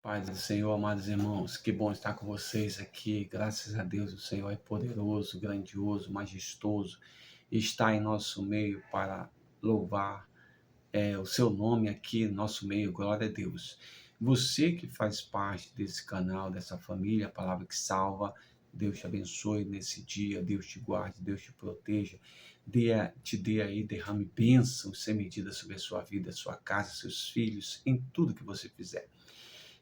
Paz do Senhor, amados irmãos, que bom estar com vocês aqui. Graças a Deus, o Senhor é poderoso, grandioso, majestoso e está em nosso meio para louvar o seu nome aqui no nosso meio. Glória a Deus. Você que faz parte desse canal, dessa família, a palavra que salva, Deus te abençoe nesse dia, Deus te guarde, Deus te proteja, te dê aí, derrame bênçãos sem medida sobre a sua vida, sua casa, seus filhos, em tudo que você fizer.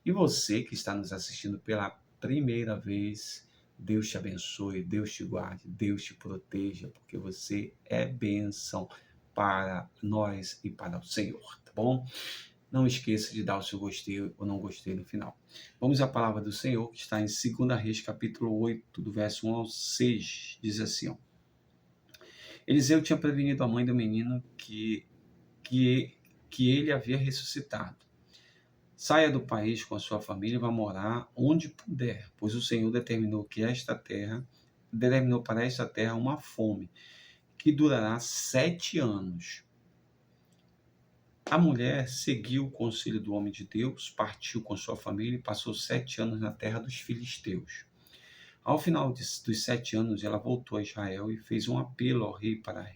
E você que está nos assistindo pela primeira vez, Deus te abençoe, Deus te guarde, Deus te proteja, porque você é bênção para nós e para o Senhor, tá bom? Não esqueça de dar o seu gostei ou não gostei no final. Vamos à palavra do Senhor, que está em 2 Reis, capítulo 8, do verso 1 ao 6, diz assim, ó. Eliseu tinha prevenido a mãe do menino que, que ele havia ressuscitado. Saia do país com a sua família e vá morar onde puder, pois o Senhor determinou para esta terra uma fome que durará 7 anos. A mulher seguiu o conselho do homem de Deus, partiu com sua família e passou 7 anos na terra dos filisteus. Ao final dos 7 anos, ela voltou a Israel e fez um apelo ao rei para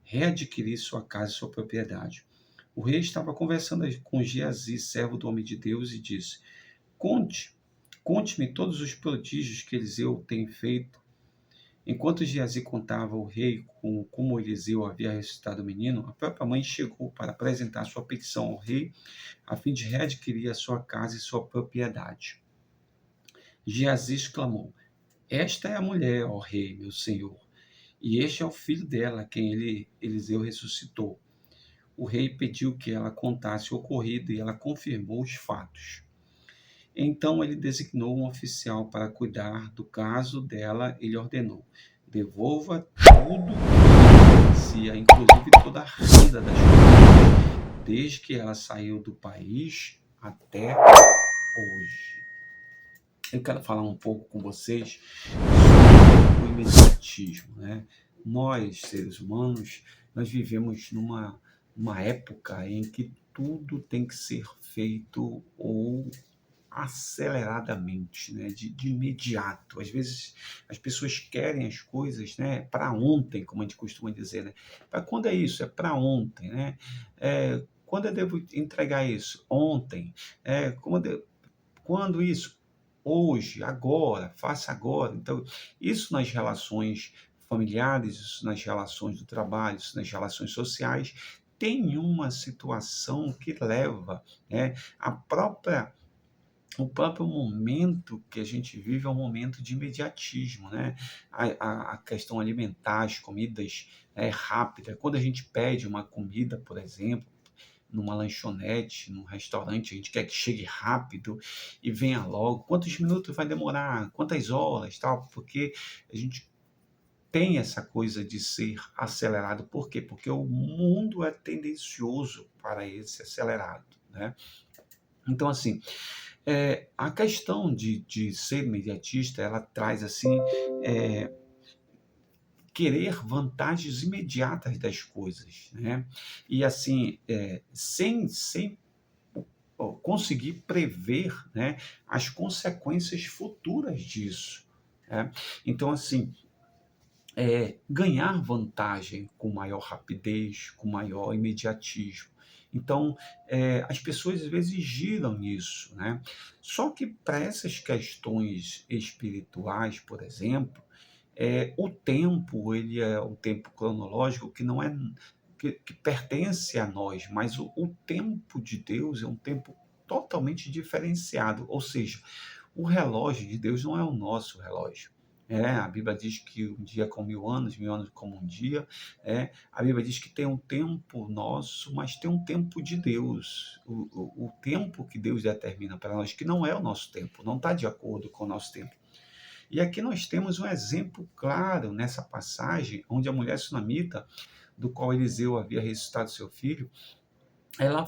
readquirir sua casa e sua propriedade. O rei estava conversando com Geazi, servo do homem de Deus, e disse: Conte-me todos os prodígios que Eliseu tem feito. Enquanto Geazi contava ao rei como Eliseu havia ressuscitado o menino, a própria mãe chegou para apresentar sua petição ao rei, a fim de readquirir a sua casa e sua propriedade. Geazi exclamou: Esta é a mulher, ó rei, meu senhor, e este é o filho dela, quem Eliseu ressuscitou. O rei pediu que ela contasse o ocorrido e ela confirmou os fatos. Então ele designou um oficial para cuidar do caso dela. Ele ordenou: devolva tudo que pertencia, inclusive toda a renda das coisas, desde que ela saiu do país até hoje. Eu quero falar um pouco com vocês sobre o imediatismo, né? Nós, seres humanos, nós vivemos numa época em que tudo tem que ser feito ou aceleradamente, né? De imediato. Às vezes as pessoas querem as coisas, né? Para ontem, como a gente costuma dizer, né? Para quando é isso? É para ontem, né? Quando eu devo entregar isso? Ontem. Quando isso? Hoje, agora, faça agora. Então, isso nas relações familiares, isso nas relações do trabalho, isso nas relações sociais, tem uma situação que leva, né, o próprio momento que a gente vive é um momento de imediatismo, né? A questão alimentar, as comidas rápidas. Quando a gente pede uma comida, por exemplo, numa lanchonete, num restaurante, a gente quer que chegue rápido e venha logo. Quantos minutos vai demorar? Quantas horas? Tal? Porque a gente tem essa coisa de ser acelerado. Por quê? Porque o mundo é tendencioso para esse acelerado, né? Então, assim, a questão de ser imediatista, ela traz, assim, é, querer vantagens imediatas das coisas, né? E, assim, sem conseguir prever, né, as consequências futuras disso, né? Então, assim, ganhar vantagem com maior rapidez, com maior imediatismo. Então, as pessoas às vezes giram nisso, né? Só que para essas questões espirituais, por exemplo, o tempo, ele é um tempo cronológico que não é que pertence a nós, mas o tempo de Deus é um tempo totalmente diferenciado, ou seja, o relógio de Deus não é o nosso relógio. A Bíblia diz que um dia é como 1000 anos, 1000 anos como um dia. A Bíblia diz que tem um tempo nosso, mas tem um tempo de Deus. O tempo que Deus determina para nós, que não é o nosso tempo, não está de acordo com o nosso tempo. E aqui nós temos um exemplo claro nessa passagem, onde a mulher sunamita, do qual Eliseu havia ressuscitado seu filho, ela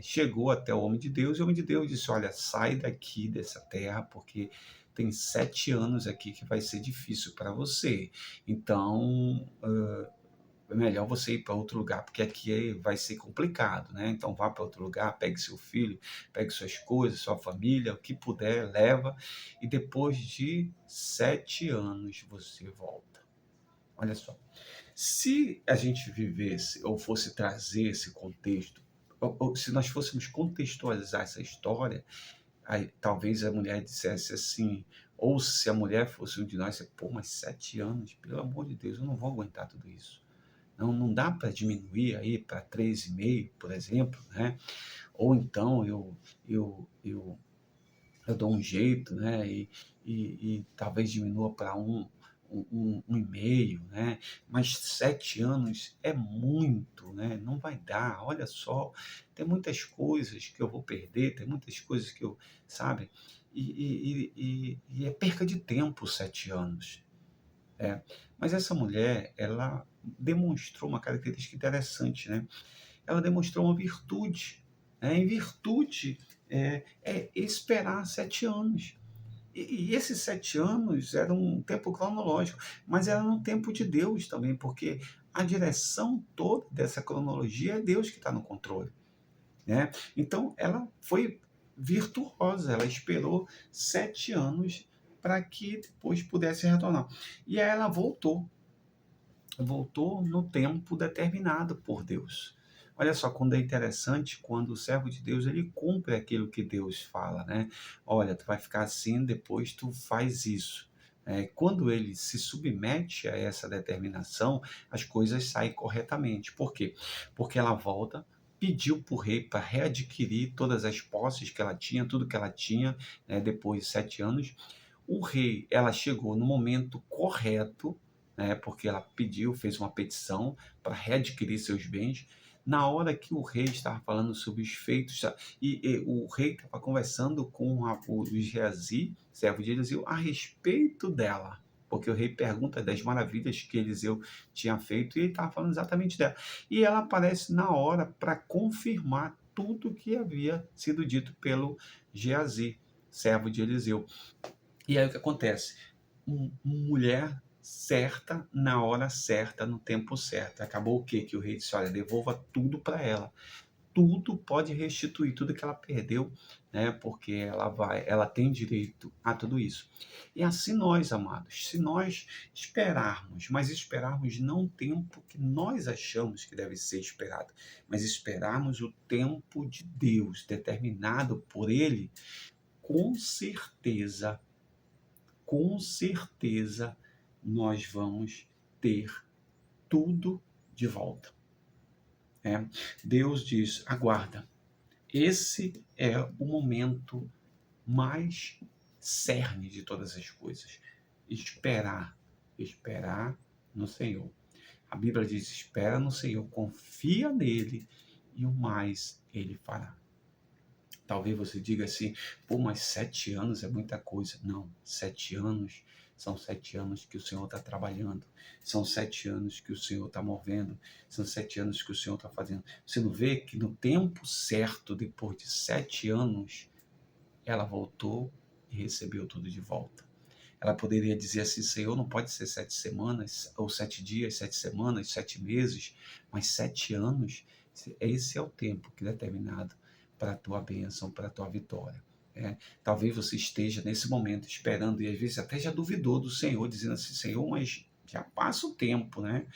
chegou até o homem de Deus, e o homem de Deus disse: olha, sai daqui dessa terra, porque tem 7 anos aqui que vai ser difícil para você. Então, é melhor você ir para outro lugar, porque aqui vai ser complicado, né? Então vá para outro lugar, pegue seu filho, pegue suas coisas, sua família, o que puder, leva, e depois de 7 anos você volta. Olha só, se a gente vivesse ou fosse trazer esse contexto, ou se nós fôssemos contextualizar essa história, aí talvez a mulher dissesse assim, ou se a mulher fosse um de nós, pô, mas 7 anos, pelo amor de Deus, eu não vou aguentar tudo isso. Não, não dá para diminuir aí para 3,5, por exemplo, né? Ou então eu dou um jeito, né? E talvez diminua para um e meio, né? Mas 7 anos é muito, né? Não vai dar. Olha só, tem muitas coisas que eu vou perder, tem muitas coisas que eu, sabe? E é perca de tempo 7 anos. É. Mas essa mulher, ela demonstrou uma característica interessante, né? Ela demonstrou uma virtude, né? Em virtude é esperar 7 anos. E esses 7 anos eram um tempo cronológico, mas era no tempo de Deus também, porque a direção toda dessa cronologia é Deus que está no controle, né? Então, ela foi virtuosa, ela esperou 7 anos para que depois pudesse retornar. E aí ela voltou no tempo determinado por Deus. Olha só, quando é interessante, quando o servo de Deus, ele cumpre aquilo que Deus fala, né? Olha, tu vai ficar assim, depois tu faz isso. Quando ele se submete a essa determinação, as coisas saem corretamente. Por quê? Porque ela volta, pediu para o rei para readquirir todas as posses que ela tinha, tudo que ela tinha, né, depois de 7 anos. O rei, ela chegou no momento correto, né, porque ela pediu, fez uma petição para readquirir seus bens. Na hora que o rei estava falando sobre os feitos, e o rei estava conversando com o Geazi, servo de Eliseu, a respeito dela. Porque o rei pergunta das maravilhas que Eliseu tinha feito e ele estava falando exatamente dela. E ela aparece na hora para confirmar tudo que havia sido dito pelo Geazi, servo de Eliseu. E aí o que acontece? Mulher certa, na hora certa, no tempo certo. Acabou o quê? Que o rei disse, olha, devolva tudo para ela. Tudo pode restituir, tudo que ela perdeu, né? Porque ela tem direito a tudo isso. E assim nós, amados, se nós esperarmos, mas esperarmos não o tempo que nós achamos que deve ser esperado, mas esperarmos o tempo de Deus, determinado por Ele, com certeza, com certeza nós vamos ter tudo de volta. Deus diz, aguarda. Esse é o momento mais cerne de todas as coisas. Esperar, esperar no Senhor. A Bíblia diz, espera no Senhor, confia nele e o mais ele fará. Talvez você diga assim, pô, mas 7 anos é muita coisa. Não, 7 anos são 7 anos que o Senhor está trabalhando, são 7 anos que o Senhor está movendo, são 7 anos que o Senhor está fazendo. Você não vê que no tempo certo, depois de 7 anos, ela voltou e recebeu tudo de volta. Ela poderia dizer assim, Senhor, não pode ser 7 semanas, ou 7 dias, 7 semanas, 7 meses, mas 7 anos, esse é o tempo que é determinado para a tua bênção, para a tua vitória. Talvez você esteja nesse momento esperando, e às vezes até já duvidou do Senhor, dizendo assim, Senhor, mas já passa o tempo, né?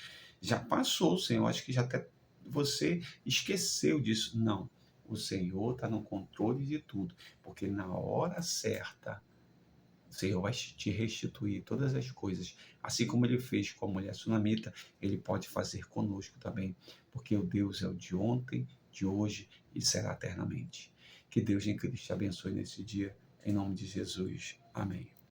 Já passou, Senhor, acho que já até você esqueceu disso. Não, o Senhor está no controle de tudo, porque na hora certa, o Senhor vai te restituir todas as coisas. Assim como ele fez com a mulher sunamita, ele pode fazer conosco também. Porque o Deus é o de ontem, de hoje e será eternamente. Que Deus em Cristo te abençoe nesse dia. Em nome de Jesus. Amém.